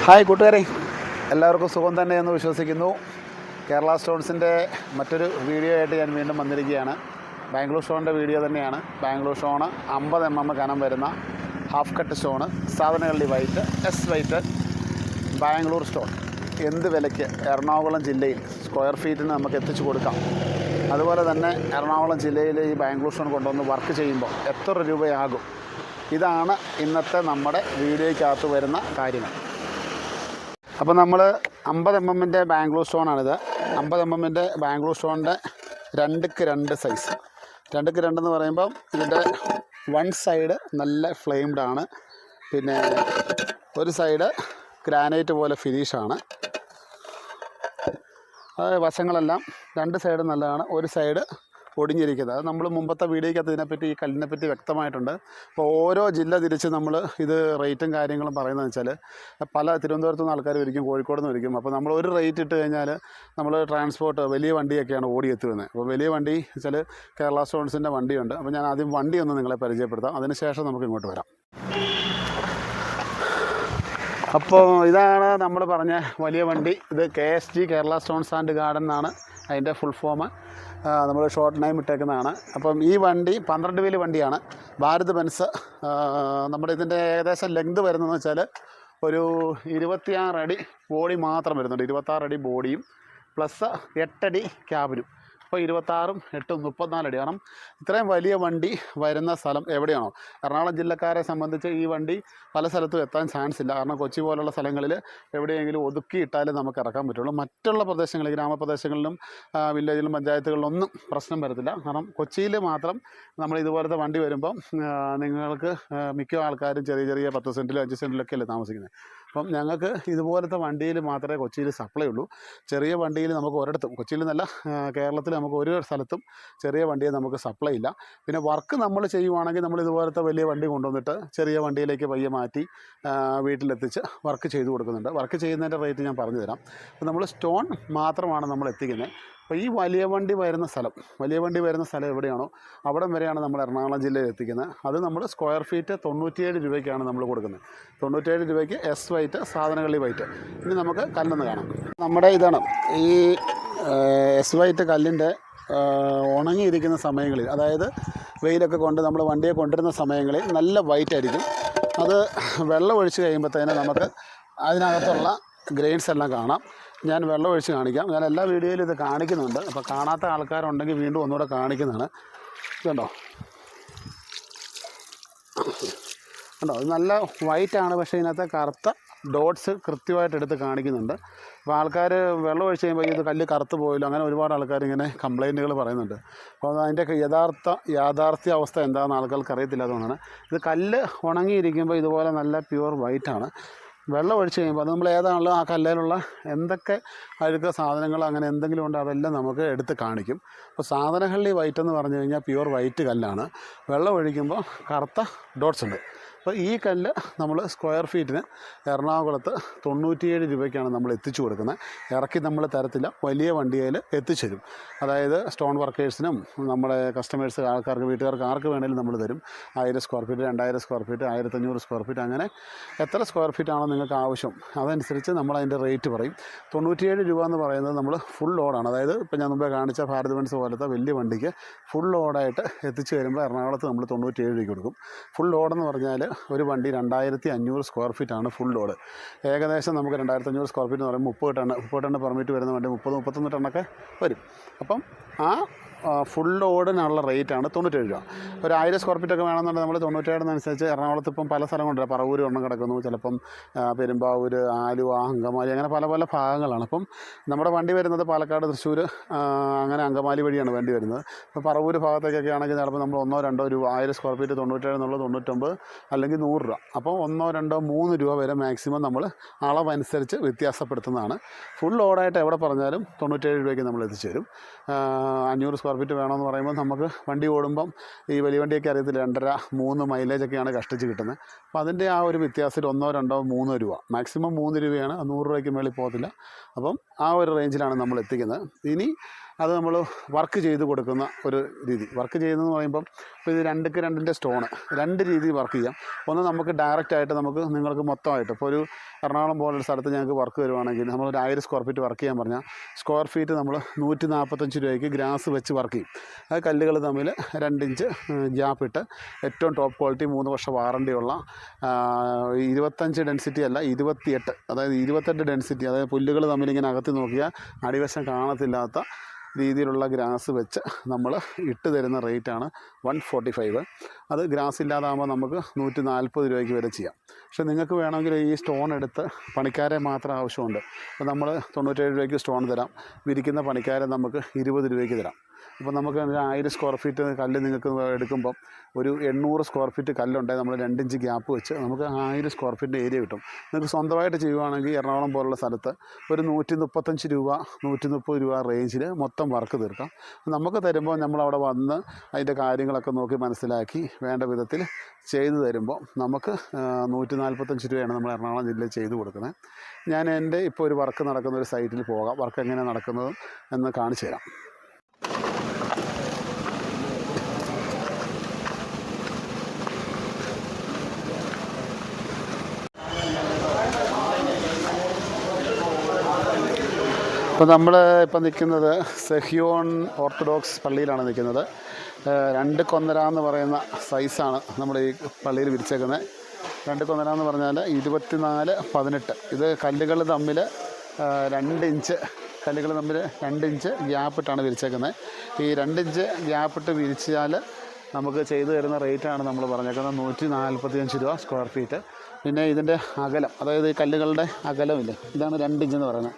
Hi കൂട്ടുകാരെ, എല്ലാവർക്കും സുഖം തന്നെ എന്ന് വിശ്വസിക്കുന്നു. കേരള സ്റ്റോൺസിൻ്റെ മറ്റൊരു വീഡിയോ ആയിട്ട് ഞാൻ വീണ്ടും വന്നിരിക്കുകയാണ്. ബാംഗ്ലൂർ സ്റ്റോണിൻ്റെ വീഡിയോ തന്നെയാണ്. ബാംഗ്ലൂർ സ്റ്റോണ് 50 mm കനം വരുന്ന ഹാഫ് കട്ട് സ്റ്റോണ്, സാധനങ്ങളുടെ white S white Bangalore stone എന്ത് വിലയ്ക്ക് എറണാകുളം ജില്ലയിൽ സ്ക്വയർ ഫീറ്റിന് നമുക്ക് എത്തിച്ചു കൊടുക്കാം. അതുപോലെ തന്നെ എറണാകുളം ജില്ലയിൽ ഈ ബാംഗ്ലൂർ സ്റ്റോൺ കൊണ്ടുവന്ന് വർക്ക് ചെയ്യുമ്പോൾ എത്ര രൂപയാകും, ഇതാണ് ഇന്നത്തെ നമ്മുടെ വീഡിയോയ്ക്കകത്ത് വരുന്ന കാര്യങ്ങൾ. അപ്പോൾ നമ്മൾ 50 mm ബാംഗ്ലൂർ സ്റ്റോണാണിത്. 50 mm ബാംഗ്ലൂർ സ്റ്റോണിൻ്റെ 2x2 സൈസ്. 2x2 എന്ന് പറയുമ്പം ഇതിൻ്റെ വൺ സൈഡ് നല്ല ഫ്ലെയിംഡ് ആണ്, പിന്നെ ഒരു സൈഡ് ഗ്രാനൈറ്റ് പോലെ ഫിനിഷാണ്. വശങ്ങളെല്ലാം രണ്ട് സൈഡ് നല്ലതാണ്, ഒരു സൈഡ് ഒടിഞ്ഞിരിക്കുന്നത്. അത് നമ്മൾ മുമ്പത്തെ വീഡിയോയ്ക്കകത്ത് ഇതിനെപ്പറ്റി ഈ കല്ലിനെപ്പറ്റി വ്യക്തമായിട്ടുണ്ട്. അപ്പോൾ ഓരോ ജില്ല തിരിച്ച് നമ്മൾ ഇത് റേറ്റും കാര്യങ്ങളും പറയുന്നതെന്ന് വെച്ചാൽ പല തിരുവനന്തപുരത്ത് നിന്ന് ആൾക്കാർ വരിക്കും, കോഴിക്കോട് നിന്ന് വരിക്കും. അപ്പോൾ നമ്മൾ ഒരു റേറ്റ് ഇട്ട് കഴിഞ്ഞാൽ നമ്മൾ ട്രാൻസ്പോർട്ട് വലിയ വണ്ടിയൊക്കെയാണ് ഓടിയെത്തുന്നത്. അപ്പോൾ വലിയ വണ്ടി വെച്ചാൽ കേരള സ്റ്റോൺസിൻ്റെ വണ്ടിയുണ്ട്. അപ്പോൾ ഞാൻ ആദ്യം വണ്ടി ഒന്ന് നിങ്ങളെ പരിചയപ്പെടുത്താം, അതിനുശേഷം നമുക്ക് ഇങ്ങോട്ട് വരാം. അപ്പോൾ ഇതാണ് നമ്മൾ പറഞ്ഞ വലിയ വണ്ടി. ഇത് KSG Kerala stones and garden എന്നാണ് അതിൻ്റെ ഫുൾ ഫോം. നമ്മൾ ഷോർട്ട് നെയിം ഇട്ടേക്കുന്നതാണ്. അപ്പം ഈ വണ്ടി 12 വീല് വണ്ടിയാണ്. ഭാരത് ബെൻസ്. നമ്മുടെ ഇതിൻ്റെ ഏകദേശം ലെങ്ത് വരുന്നതെന്ന് വെച്ചാൽ ഒരു 26 അടി ബോഡി മാത്രം വരുന്നുണ്ട്. 26 അടി ബോഡിയും പ്ലസ് 8 അടി ക്യാബിനും. അപ്പോൾ 26ഉം 8ഉം 34 അടി. കാരണം ഇത്രയും വലിയ വണ്ടി വരുന്ന സ്ഥലം എവിടെയാണോ, എറണാകുളം ജില്ലക്കാരെ സംബന്ധിച്ച് ഈ വണ്ടി പല സ്ഥലത്തും എത്താൻ ചാൻസ് ഇല്ല. കാരണം കൊച്ചി പോലുള്ള സ്ഥലങ്ങളിൽ എവിടെയെങ്കിലും ഒതുക്കിയിട്ടാലേ നമുക്ക് ഇറക്കാൻ പറ്റുള്ളൂ. മറ്റുള്ള പ്രദേശങ്ങളിൽ, ഗ്രാമപ്രദേശങ്ങളിലും വില്ലേജിലും പഞ്ചായത്തുകളിലൊന്നും പ്രശ്നം വരത്തില്ല. കാരണം കൊച്ചിയിൽ മാത്രം നമ്മൾ ഇതുപോലത്തെ വണ്ടി വരുമ്പം നിങ്ങൾക്ക് മിക്ക ആൾക്കാരും ചെറിയ ചെറിയ 10 സെൻറ്റിലും 5 സെൻറ്റിലൊക്കെ അല്ലേ താമസിക്കുന്നത്. അപ്പം ഞങ്ങൾക്ക് ഇതുപോലത്തെ വണ്ടിയിൽ മാത്രമേ കൊച്ചിയിൽ സപ്ലൈ ഉള്ളൂ. ചെറിയ വണ്ടിയിൽ നമുക്ക് ഒരിടത്തും, കൊച്ചിയിൽ നിന്നല്ല കേരളത്തിൽ നമുക്ക് ഒരു സ്ഥലത്തും ചെറിയ വണ്ടിയെ നമുക്ക് സപ്ലൈ ഇല്ല. പിന്നെ വർക്ക് നമ്മൾ ചെയ്യുവാണെങ്കിൽ നമ്മൾ ഇതുപോലത്തെ വലിയ വണ്ടി കൊണ്ടുവന്നിട്ട് ചെറിയ വണ്ടിയിലേക്ക് പയ്യെ മാറ്റി വീട്ടിലെത്തിച്ച് വർക്ക് ചെയ്ത് കൊടുക്കുന്നുണ്ട്. വർക്ക് ചെയ്യുന്നതിൻ്റെ റേറ്റ് ഞാൻ പറഞ്ഞു തരാം. അപ്പോൾ നമ്മൾ സ്റ്റോൺ മാത്രമാണ് നമ്മൾ എത്തിക്കുന്നത്. അപ്പോൾ ഈ വലിയ വണ്ടി വരുന്ന സ്ഥലം എവിടെയാണോ അവിടം വരെയാണ് നമ്മൾ എറണാകുളം ജില്ലയിൽ എത്തിക്കുന്നത്. അത് നമ്മൾ സ്ക്വയർ ഫീറ്റ് 97 രൂപയ്ക്കാണ് നമ്മൾ കൊടുക്കുന്നത്. 97 രൂപയ്ക്ക് എസ് വൈറ്റ്, സാധനങ്ങളിൽ വൈറ്റ്. ഇനി നമുക്ക് കല്ലൊന്ന് കാണാം. നമ്മുടെ ഇതാണ് ഈ എസ് വൈറ്റ് കല്ലിൻ്റെ ഉണങ്ങിയിരിക്കുന്ന സമയങ്ങളിൽ, അതായത് വെയിലൊക്കെ കൊണ്ട് നമ്മൾ വണ്ടിയെ കൊണ്ടുവരുന്ന സമയങ്ങളിൽ നല്ല വൈറ്റ് ആയിരിക്കും. അത് വെള്ളം ഒഴിച്ച് കഴിയുമ്പോഴത്തേന് നമുക്ക് അതിനകത്തുള്ള ഗ്രെയിൻസ് എല്ലാം കാണാം. ഞാൻ വെള്ളം ഒഴിച്ച് കാണിക്കാം. ഞാൻ എല്ലാ വീഡിയോയിലും ഇത് കാണിക്കുന്നുണ്ട്. അപ്പോൾ കാണാത്ത ആൾക്കാരുണ്ടെങ്കിൽ വീണ്ടും ഒന്നുകൂടെ കാണിക്കുന്നതാണ്. ഇതുണ്ടോ, ഇത് നല്ല വൈറ്റാണ്, പക്ഷേ ഇതിനകത്ത് കറുത്ത ഡോട്ട്സ് കൃത്യമായിട്ട് എടുത്ത് കാണിക്കുന്നുണ്ട്. അപ്പോൾ ആൾക്കാർ വെള്ളം ഒഴിച്ച് കഴിയുമ്പോൾ ഇത് കല്ല് കറുത്ത് പോയില്ല, അങ്ങനെ ഒരുപാട് ആൾക്കാർ ഇങ്ങനെ കംപ്ലയിൻറ്റുകൾ പറയുന്നുണ്ട്. അപ്പോൾ അതിൻ്റെ യാഥാർത്ഥ്യ അവസ്ഥ എന്താണെന്ന് ആൾക്കാർക്ക് അറിയത്തില്ല. അതുകൊണ്ടാണ് ഇത് കല്ല് ഉണങ്ങിയിരിക്കുമ്പോൾ ഇതുപോലെ നല്ല പ്യുവർ വൈറ്റാണ്. വെള്ളം ഒഴിച്ച് കഴിയുമ്പോൾ അത് നമ്മൾ ഏതാണല്ലോ ആ കല്ലിലുള്ള എന്തൊക്കെ അഴുക്ക സാധനങ്ങൾ അങ്ങനെ എന്തെങ്കിലും ഉണ്ടോ അതെല്ലാം നമുക്ക് എടുത്ത് കാണിക്കും. അപ്പോൾ സാധനഹള്ളി വൈറ്റ് എന്ന് പറഞ്ഞു കഴിഞ്ഞാൽ പ്യുവർ വൈറ്റ് കല്ലാണ്. വെള്ളം ഒഴിക്കുമ്പോൾ കറുത്ത ഡോട്ട്സ് ഉണ്ട്. അപ്പോൾ ഈ കല്ല് നമ്മൾ സ്ക്വയർ ഫീറ്റിന് എറണാകുളത്ത് 97 രൂപയ്ക്കാണ് നമ്മൾ എത്തിച്ചു കൊടുക്കുന്നത്. ഇറക്കി നമ്മൾ തരത്തില്ല, വലിയ വണ്ടിയിൽ എത്തിച്ചു തരും. അതായത് സ്റ്റോൺ വർക്കേഴ്സിനും നമ്മുടെ കസ്റ്റമേഴ്സ് ആൾക്കാർക്ക്, വീട്ടുകാർക്ക് ആർക്ക് വേണമെങ്കിലും നമ്മൾ തരും. 1000 square feet, 2000 square feet, 1500 square feet, അങ്ങനെ എത്ര സ്ക്വയർ ഫീറ്റാണോ നിങ്ങൾക്ക് ആവശ്യം അതനുസരിച്ച് നമ്മൾ അതിൻ്റെ റേറ്റ് പറയും. 97 രൂപ എന്ന് പറയുന്നത് നമ്മൾ ഫുൾ ലോഡാണ്. അതായത് ഇപ്പോൾ ഞാൻ മുമ്പേ കാണിച്ച ഭാരത് ബെൻസ് പോലത്തെ വലിയ വണ്ടിക്ക് ഫുൾ ലോഡായിട്ട് എത്തിച്ചു വരുമ്പോൾ എറണാകുളത്ത് നമ്മൾ 97 രൂപയ്ക്ക് കൊടുക്കും. ഫുൾ ലോഡെന്ന് പറഞ്ഞാൽ ഒരു വണ്ടി 2500 സ്ക്വയർ ഫീറ്റാണ് ഫുൾ ലോഡ്. ഏകദേശം നമുക്ക് 2500 സ്ക്വയർ ഫീറ്റ് എന്ന് പറയുമ്പോൾ 30 ടണ്ണ് പെർമിറ്റ് വരുന്ന വണ്ടി 30-31 ടണ്ണൊക്കെ വരും. അപ്പം ആ ഫുൾ ലോഡിനുള്ള റേറ്റാണ് 97 രൂപ. ഒരു 1000 സ്ക്വയർ ഫീറ്റൊക്കെ വേണമെന്നുണ്ടെങ്കിൽ നമ്മൾ 97 എറണാകുളത്ത് ഇപ്പം പല സ്ഥലങ്ങളുണ്ട്. പറവൂർ ഒരെണ്ണം കിടക്കുന്നു, ചിലപ്പം പെരുമ്പാവൂർ, ആലുവ, അങ്കമാലി, അങ്ങനെ പല പല ഭാഗങ്ങളാണ്. അപ്പം നമ്മുടെ വണ്ടി വരുന്നത് പാലക്കാട്, തൃശ്ശൂർ, അങ്ങനെ അങ്കമാലി വഴിയാണ് വണ്ടി വരുന്നത്. ഇപ്പോൾ പറവൂർ ഭാഗത്തേക്കൊക്കെ ആണെങ്കിൽ ചിലപ്പോൾ നമ്മൾ 1-2 രൂപ, 1000 സ്ക്വയർ ഫീറ്റ് 97 എന്നുള്ളത് 99 അല്ലെങ്കിൽ 100 രൂപ. അപ്പോൾ 1-2-3 രൂപ വരെ മാക്സിമം നമ്മൾ അളവനുസരിച്ച് വ്യത്യാസപ്പെടുത്തുന്നതാണ്. ഫുൾ ലോഡായിട്ട് എവിടെ പറഞ്ഞാലും 97 രൂപയ്ക്ക് നമ്മൾ എത്തിച്ചു തരും. 500 സ്ക്വയർ ഫീറ്റ് വേണമെന്ന് പറയുമ്പോൾ നമുക്ക് വണ്ടി ഓടുമ്പം ഈ വലിയ വണ്ടിയൊക്കെ അറിയത്തില്ല, 2.5-3 മൈലേജൊക്കെയാണ് കഷ്ടിച്ച് കിട്ടുന്നത്. അപ്പോൾ അതിൻ്റെ ആ ഒരു വ്യത്യാസത്തിൽ 1-2-3 രൂപ, മാക്സിമം 3 രൂപയാണ്. 100 രൂപയ്ക്ക് മേളിൽ പോകത്തില്ല. അപ്പം ആ ഒരു റേഞ്ചിലാണ് നമ്മൾ എത്തിക്കുന്നത്. ഇനി അത് നമ്മൾ വർക്ക് ചെയ്ത് കൊടുക്കുന്ന ഒരു രീതി. വർക്ക് ചെയ്യുന്നതെന്ന് പറയുമ്പം ഇപ്പോൾ ഇത് 2ക്ക് 2ൻ്റെ സ്റ്റോണ് 2 രീതിയിൽ വർക്ക് ചെയ്യാം. ഒന്ന് നമുക്ക് ഡയറക്റ്റായിട്ട് നിങ്ങൾക്ക് മൊത്തമായിട്ട് ഇപ്പോൾ ഒരു എറണാകുളം പോലൊരു സ്ഥലത്ത് ഞങ്ങൾക്ക് വർക്ക് വരുവാണെങ്കിൽ നമ്മൾ ഒരു 1000 സ്ക്വയർ ഫീറ്റ് വർക്ക് ചെയ്യാൻ പറഞ്ഞാൽ സ്ക്വയർ ഫീറ്റ് നമ്മൾ 145 രൂപയ്ക്ക് ഗ്രാസ് വെച്ച് വർക്ക് ചെയ്യും. അത് കല്ലുകൾ തമ്മിൽ 2 ഇഞ്ച് ഗ്യാപ്പിട്ട് ഏറ്റവും ടോപ്പ് ക്വാളിറ്റി 3 വർഷം വാറണ്ടിയുള്ള 25 ഡെൻസിറ്റി അല്ല 28, അതായത് 28 ഡെൻസിറ്റി, അതായത് പുല്ലുകൾ തമ്മിൽ ഇങ്ങനെ അകത്തി നോക്കിയാൽ അടിവശം കാണത്തില്ലാത്ത രീതിയിലുള്ള ഗ്രാസ് വെച്ച് നമ്മൾ ഇട്ട് തരുന്ന റേറ്റാണ് 145. അത് ഗ്രാസ് ഇല്ലാതാകുമ്പോൾ നമുക്ക് 140 രൂപയ്ക്ക് വരെ ചെയ്യാം. പക്ഷേ നിങ്ങൾക്ക് വേണമെങ്കിൽ ഈ സ്റ്റോൺ എടുത്ത് പണിക്കാരെ മാത്രം ആവശ്യമുണ്ട്. അപ്പോൾ നമ്മൾ 97 രൂപയ്ക്ക് സ്റ്റോൺ തരാം, വിരിക്കുന്ന പണിക്കാരെ നമുക്ക് 20 രൂപയ്ക്ക് തരാം. അപ്പോൾ നമുക്ക് 1000 സ്ക്വയർ ഫീറ്റ് കല്ല് നിങ്ങൾക്ക് എടുക്കുമ്പം ഒരു 800 സ്ക്വയർ ഫീറ്റ് കല്ലുണ്ടെങ്കിൽ നമ്മൾ 2 ഇഞ്ച് ഗ്യാപ്പ് വെച്ച് നമുക്ക് 1000 സ്ക്വയർ ഫീറ്റ് ഏരിയ കിട്ടും. നിങ്ങൾക്ക് സ്വന്തമായിട്ട് ചെയ്യുകയാണെങ്കിൽ എറണാകുളം പോലുള്ള സ്ഥലത്ത് ഒരു 135 രൂപ 130 രൂപ റേഞ്ചിൽ മൊത്തം വർക്ക് തീർക്കാം. നമുക്ക് തരുമ്പോൾ നമ്മളവിടെ വന്ന് അതിൻ്റെ കാര്യങ്ങളൊക്കെ നോക്കി മനസ്സിലാക്കി വേണ്ട വിധത്തിൽ ചെയ്തു തരുമ്പോൾ നമുക്ക് 145 രൂപയാണ് നമ്മൾ എറണാകുളം ജില്ലയിൽ ചെയ്തു കൊടുക്കുന്നത്. ഞാൻ എൻ്റെ ഇപ്പോൾ ഒരു വർക്ക് നടക്കുന്ന ഒരു സൈറ്റിൽ പോകാം, വർക്ക് എങ്ങനെ നടക്കുന്നതും എന്ന് കാണിച്ചു തരാം. ഇപ്പോൾ നമ്മൾ ഇപ്പം നിൽക്കുന്നത് സെഹിയോൺ ഓർത്തഡോക്സ് പള്ളിയിലാണ് നിൽക്കുന്നത്. 2 കൊന്നര എന്ന് പറയുന്ന സൈസാണ് നമ്മൾ ഈ പള്ളിയിൽ വിരിച്ചേക്കുന്നത്. 2 കൊന്നര എന്ന് പറഞ്ഞാൽ 24-18. ഇത് കല്ലുകൾ തമ്മിൽ 2 ഇഞ്ച് കല്ലുകൾ തമ്മിൽ 2 ഇഞ്ച് ഗ്യാപ്പിട്ടാണ് വിരിച്ചേക്കുന്നത്. ഈ 2 ഇഞ്ച് ഗ്യാപ്പിട്ട് വിരിച്ചാൽ നമുക്ക് ചെയ്തു തരുന്ന റേറ്റാണ് നമ്മൾ പറഞ്ഞേക്കുന്നത് 145 രൂപ സ്ക്വയർ ഫീറ്റ്. പിന്നെ ഇതിൻ്റെ അകലം, അതായത് ഈ കല്ലുകളുടെ അകലമില്ലേ, ഇതാണ് 2 ഇഞ്ച് എന്ന് പറയുന്നത്.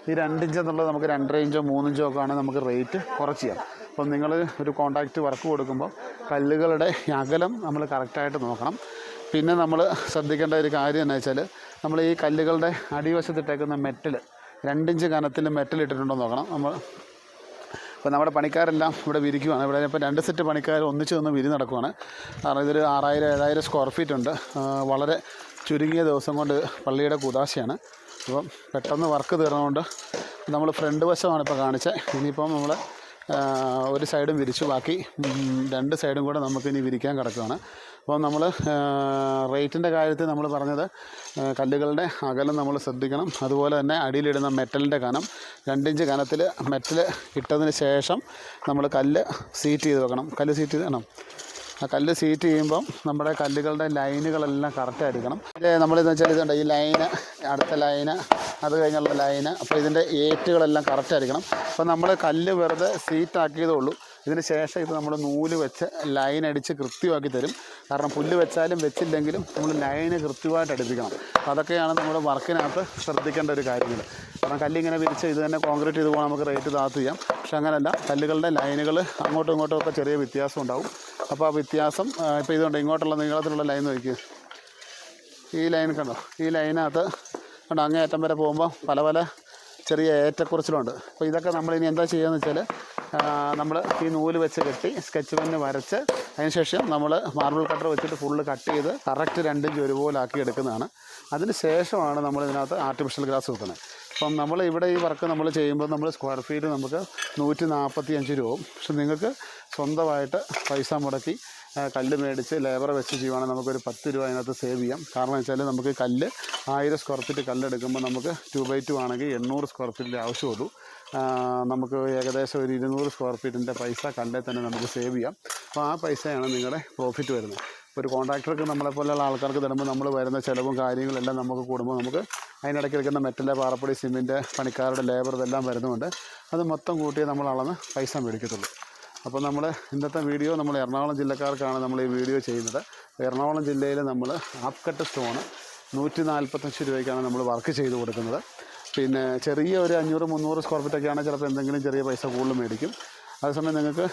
ഈ 2 ഇഞ്ച് എന്നുള്ളത് നമുക്ക് 2.5 ഇഞ്ചോ 3 ഇഞ്ചോ ഒക്കെ ആണെങ്കിൽ നമുക്ക് റേറ്റ് കുറച്ച് ചെയ്യാം. അപ്പം നിങ്ങൾ ഒരു കോൺട്രാക്റ്റ് വർക്ക് കൊടുക്കുമ്പോൾ കല്ലുകളുടെ അകലം നമ്മൾ കറക്റ്റായിട്ട് നോക്കണം. പിന്നെ നമ്മൾ ശ്രദ്ധിക്കേണ്ട ഒരു കാര്യം എന്ന് വെച്ചാൽ നമ്മൾ ഈ കല്ലുകളുടെ അടിവശത്തിട്ടേക്കുന്ന മെറ്റൽ 2 ഇഞ്ച് കനത്തിൽ മെറ്റൽ ഇട്ടിട്ടുണ്ടോ നോക്കണം. ഇപ്പോൾ നമ്മുടെ പണിക്കാരെല്ലാം ഇവിടെ വിരിക്കുവാണ്. ഇവിടെ ഇപ്പോൾ 2 സെറ്റ് പണിക്കാർ ഒന്നിച്ച് നിന്ന് വിരി നടക്കുവാണ്. കാരണം ഇതൊരു 6000-7000 സ്ക്വയർ ഫീറ്റ് ഉണ്ട്. വളരെ ചുരുങ്ങിയ ദിവസം കൊണ്ട് പള്ളിയുടെ കുദാശയാണ്. അപ്പം പെട്ടെന്ന് വർക്ക് തീർന്നുകൊണ്ട് നമ്മൾ ഫ്രണ്ട് വശമാണ് ഇപ്പോൾ കാണിച്ചത്. ഇനിയിപ്പം നമ്മൾ ഒരു സൈഡും വിരിച്ചു, ബാക്കി 2 സൈഡും കൂടെ നമുക്കിനി വിരിക്കാൻ കിടക്കുകയാണ്. അപ്പോൾ നമ്മൾ റേറ്റിൻ്റെ കാര്യത്തിൽ നമ്മൾ പറഞ്ഞത് കല്ലുകളുടെ അകലം നമ്മൾ ശ്രദ്ധിക്കണം. അതുപോലെ തന്നെ അടിയിലിടുന്ന മെറ്റലിൻ്റെ കനം 2 ഇഞ്ച് കനത്തിൽ മെറ്റൽ ഇട്ടതിന് ശേഷം നമ്മൾ കല്ല് സീറ്റ് ചെയ്ത് വെക്കണം. കല്ല് സീറ്റ് ചെയ്ത് വേണം. ആ കല്ല് സീറ്റ് ചെയ്യുമ്പം നമ്മുടെ കല്ലുകളുടെ ലൈനുകളെല്ലാം കറക്റ്റായിരിക്കണം. നമ്മളിതെന്ന് വെച്ചാൽ ഇതുണ്ട്, ഈ ലൈന്, അടുത്ത ലൈന്, അത് കഴിഞ്ഞുള്ള ലൈന്. അപ്പോൾ ഇതിൻ്റെ ഏറ്റുകളെല്ലാം കറക്റ്റായിരിക്കണം. അപ്പോൾ നമ്മൾ കല്ല് വെറുതെ സീറ്റാക്കിയതേ ഉള്ളൂ. ഇതിന് ശേഷം ഇത് നമ്മൾ നൂല് വെച്ച് ലൈൻ അടിച്ച് കൃത്യമാക്കി തരും. കാരണം പുല്ല് വെച്ചാലും വെച്ചില്ലെങ്കിലും നമ്മൾ ലൈന് കൃത്യമായിട്ട് അടുപ്പിക്കണം. അപ്പോൾ അതൊക്കെയാണ് നമ്മുടെ വർക്കിനകത്ത് ശ്രദ്ധിക്കേണ്ട ഒരു കാര്യങ്ങൾ. കാരണം കല്ലിങ്ങനെ വിരിച്ച് ഇത് തന്നെ കോൺക്രീറ്റ് ചെയ്ത് പോകാൻ നമുക്ക് റേറ്റ് താഴ്ത്ത് ചെയ്യാം. പക്ഷെ അങ്ങനെയല്ല, കല്ലുകളുടെ ലൈനുകൾ അങ്ങോട്ടും ഇങ്ങോട്ടും ഒക്കെ ചെറിയ വ്യത്യാസം ഉണ്ടാവും. അപ്പോൾ ആ വ്യത്യാസം ഇപ്പോൾ ഇതുകൊണ്ട് ഇങ്ങോട്ടുള്ള നീളത്തിലുള്ള ലൈൻ നോക്കി, ഈ ലൈൻ കണ്ടോ, ഈ ലൈനകത്ത് കണ്ടോ അങ്ങേയറ്റം വരെ പോകുമ്പോൾ പല പല ചെറിയ ഏറ്റക്കുറച്ചിലുണ്ട്. അപ്പോൾ ഇതൊക്കെ നമ്മളിനി എന്താ ചെയ്യുകയെന്ന് വെച്ചാൽ നമ്മൾ ഈ നൂല് വെച്ച് കെട്ടി സ്കെച്ച് പെന്ന് വരച്ച് അതിന് ശേഷം നമ്മൾ മാർബിൾ കട്ടർ വെച്ചിട്ട് ഫുള്ള് കട്ട് ചെയ്ത് കറക്റ്റ് 2 ഇഞ്ച് ഒരുപോലെ ആക്കി എടുക്കുന്നതാണ്. അതിന് ശേഷമാണ് നമ്മൾ ഇതിനകത്ത് ആർട്ടിഫിഷ്യൽ ഗ്രാസ് വെക്കുന്നത്. അപ്പം നമ്മൾ ഇവിടെ ഈ വർക്ക് നമ്മൾ ചെയ്യുമ്പോൾ നമ്മൾ സ്ക്വയർ ഫീറ്റ് നമുക്ക് 145 രൂപ. പക്ഷെ നിങ്ങൾക്ക് സ്വന്തമായിട്ട് പൈസ മുടക്കി കല്ല് മേടിച്ച് ലേബറെ വെച്ച് ചെയ്യുവാണെങ്കിൽ നമുക്കൊരു 10 രൂപ അതിനകത്ത് സേവ് ചെയ്യാം. കാരണം വെച്ചാൽ നമുക്ക് കല്ല് 1000 സ്ക്വയർ ഫീറ്റ് കല്ലെടുക്കുമ്പോൾ നമുക്ക് 2x2 ആണെങ്കിൽ 800 സ്ക്വയർ ഫീറ്റിൻ്റെ ആവശ്യമുള്ളൂ. നമുക്ക് ഏകദേശം ഒരു 200 സ്ക്വയർ ഫീറ്റിൻ്റെ പൈസ കല്ലിൽ തന്നെ നമുക്ക് സേവ് ചെയ്യാം. അപ്പോൾ ആ പൈസയാണ് നിങ്ങളുടെ പ്രോഫിറ്റ് വരുന്നത്. ഒരു കോൺട്രാക്ടർക്ക് നമ്മളെപ്പോലെയുള്ള ആൾക്കാർക്ക് തരുമ്പോൾ നമ്മൾ വരുന്ന ചിലവും കാര്യങ്ങളെല്ലാം നമുക്ക് കൂടുമ്പോൾ നമുക്ക് അതിനിടയ്ക്ക് എടുക്കുന്ന മെറ്റല്, പാറപ്പൊടി, സിമെൻറ്റ്, പണിക്കാരുടെ ലേബർ ഇതെല്ലാം വരുന്നുണ്ട്. അത് മൊത്തം കൂട്ടിയേ നമ്മൾ അളന്ന് പൈസ മേടിക്കത്തുള്ളൂ. അപ്പോൾ നമ്മൾ ഇന്നത്തെ വീഡിയോ നമ്മൾ എറണാകുളം ജില്ലക്കാർക്കാണ് നമ്മൾ ഈ വീഡിയോ ചെയ്യുന്നത്. എറണാകുളം ജില്ലയിൽ നമ്മൾ ഹാഫ് കട്ട് സ്റ്റോണ് 145 രൂപയ്ക്കാണ് നമ്മൾ വർക്ക് ചെയ്ത് കൊടുക്കുന്നത്. പിന്നെ ചെറിയ ഒരു 500-300 സ്ക്വയർ ഫീറ്റൊക്കെ ആണെങ്കിൽ ചിലപ്പോൾ എന്തെങ്കിലും ചെറിയ പൈസ കൂടുതൽ മേടിക്കും. അതേസമയം നിങ്ങൾക്ക്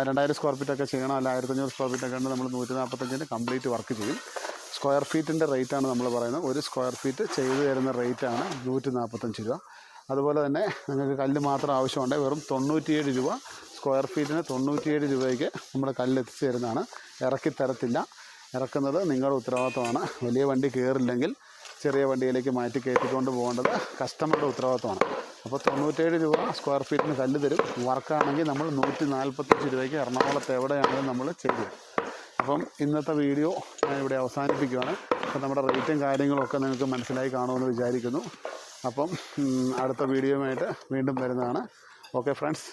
2000 സ്ക്വയർ ഫീറ്റൊക്കെ ചെയ്യണം, അല്ല 1500 സ്ക്വയർ ഫീറ്റൊക്കെ ഉണ്ട്, നമ്മൾ 145 കംപ്ലീറ്റ് വർക്ക് ചെയ്യും. സ്ക്വയർ ഫീറ്റിൻ്റെ റേറ്റാണ് നമ്മൾ പറയുന്നത്. ഒരു സ്ക്വയർ ഫീറ്റ് ചെയ്തു തരുന്ന റേറ്റാണ് 145 രൂപ. അതുപോലെ തന്നെ നിങ്ങൾക്ക് കല്ല് മാത്രം ആവശ്യമുണ്ട്, വെറും 97 രൂപ സ്ക്വയർ ഫീറ്റിന് 97 രൂപയ്ക്ക് നമ്മൾ കല്ല് എത്തിച്ചു തരുന്നതാണ്. ഇറക്കി തരത്തില്ല, ഇറക്കുന്നത് നിങ്ങളുടെ ഉത്തരവാദിത്തമാണ്. വലിയ വണ്ടി കയറില്ലെങ്കിൽ ചെറിയ വണ്ടിയിലേക്ക് മാറ്റി കയറ്റിക്കൊണ്ട് പോകേണ്ടത് കസ്റ്റമറുടെ ഉത്തരവാദിത്തമാണ്. അപ്പോൾ 97 രൂപ സ്ക്വയർ ഫീറ്റിന് കല്ല് തരും. വർക്കാണെങ്കിൽ നമ്മൾ 145 രൂപയ്ക്ക് എറണാകുളത്ത് എവിടെയാണെങ്കിലും നമ്മൾ ചെയ്തു തരും. അപ്പം ഇന്നത്തെ വീഡിയോ ഞാൻ ഇവിടെ അവസാനിപ്പിക്കുകയാണ്. അപ്പോൾ നമ്മുടെ റേറ്റും കാര്യങ്ങളൊക്കെ നിങ്ങൾക്ക് മനസ്സിലായി കാണുമെന്ന് വിചാരിക്കുന്നു. അപ്പം അടുത്ത വീഡിയോയുമായിട്ട് വീണ്ടും വരുന്നതാണ്. Okay friends.